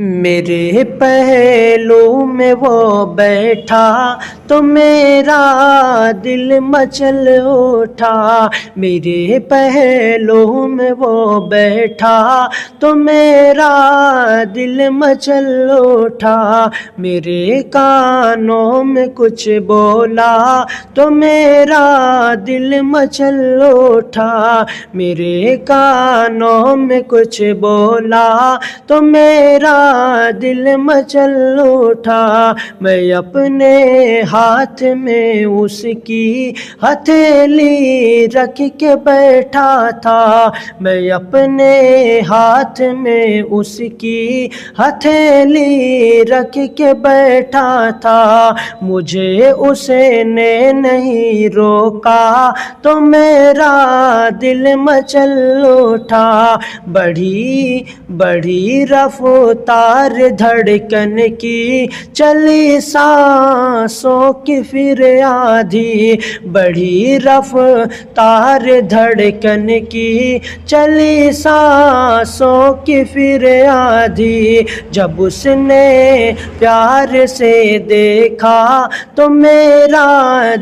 میرے پہلو میں وہ بیٹھا تو میرا دل مچل اٹھا، میرے پہلو میں وہ بیٹھا تو میرا دل مچل اٹھا، میرے کانوں میں کچھ بولا تو میرا دل مچل اٹھا، میرے کانوں میں کچھ بولا تو میرا دل مچل اٹھا، میں اپنے ہاتھ میں اس کی ہتھیلی رکھ کے بیٹھا تھا، میں اپنے ہاتھ میں اس کی ہتھیلی رکھ کے بیٹھا تھا، مجھے اس نے نہیں روکا تو میرا دل مچل اٹھا، بڑھی بڑھی رفتار دھڑکن کی چلی سانسوں کی پھر آدھی، بڑھی رفتار دھڑکن کی چلی سانسوں کی پھر آدھی، جب اس نے پیار سے دیکھا تو میرا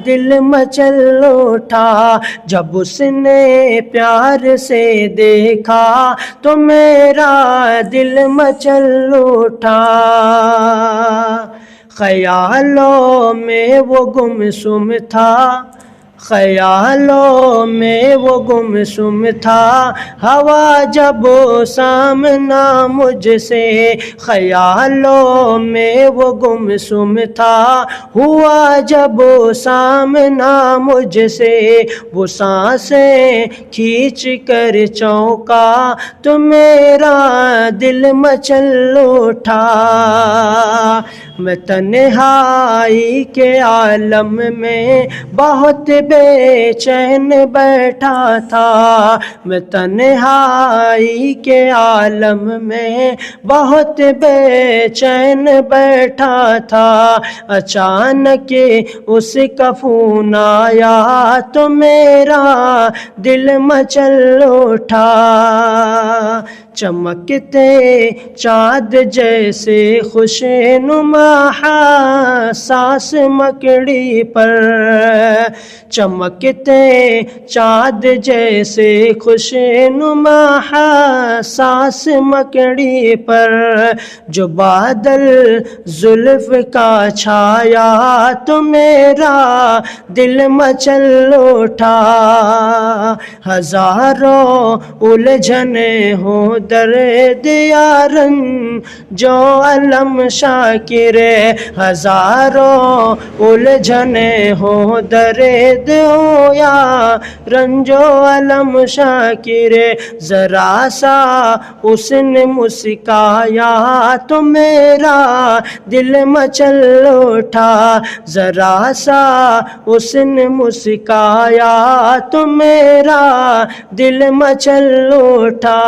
دل مچل اٹھا، جب اس نے پیار سے دیکھا تو میرا دل مچل اٹھا، خیالوں میں وہ گمسم تھا، خیالوں میں وہ گمسم تھا، ہوا جب سامنا مجھ سے، خیالوں میں وہ گمسم تھا، ہوا جب سامنا مجھ سے، وہ سانسیں کھینچ کر چونکا تو میرا دل مچل اٹھا، میں تنہائی کے عالم میں بہت بے چین بیٹھا تھا، میں تنہائی کے عالم میں بہت بے چین بیٹھا تھا، اچانک اس کا فون آیا تو میرا دل مچل اٹھا، چمکتے چاند جیسے خوش نما ساس مکڑی پر، چمکتے چاند جیسے خوش نما ساس مکڑی پر، جو بادل زلف کا چھایا تو میرا دل مچل اٹھا، ہزاروں الجھنیں ہوں درد یارن جو علم شاکر، ہزاروں الجھنیں ہوں درد ہوں یا رنجو علم شاکر، ذرا سا اس نے مسکایا تو میرا دل مچل اٹھا، ذرا سا اس نے مسکایا تو میرا دل مچل اٹھا۔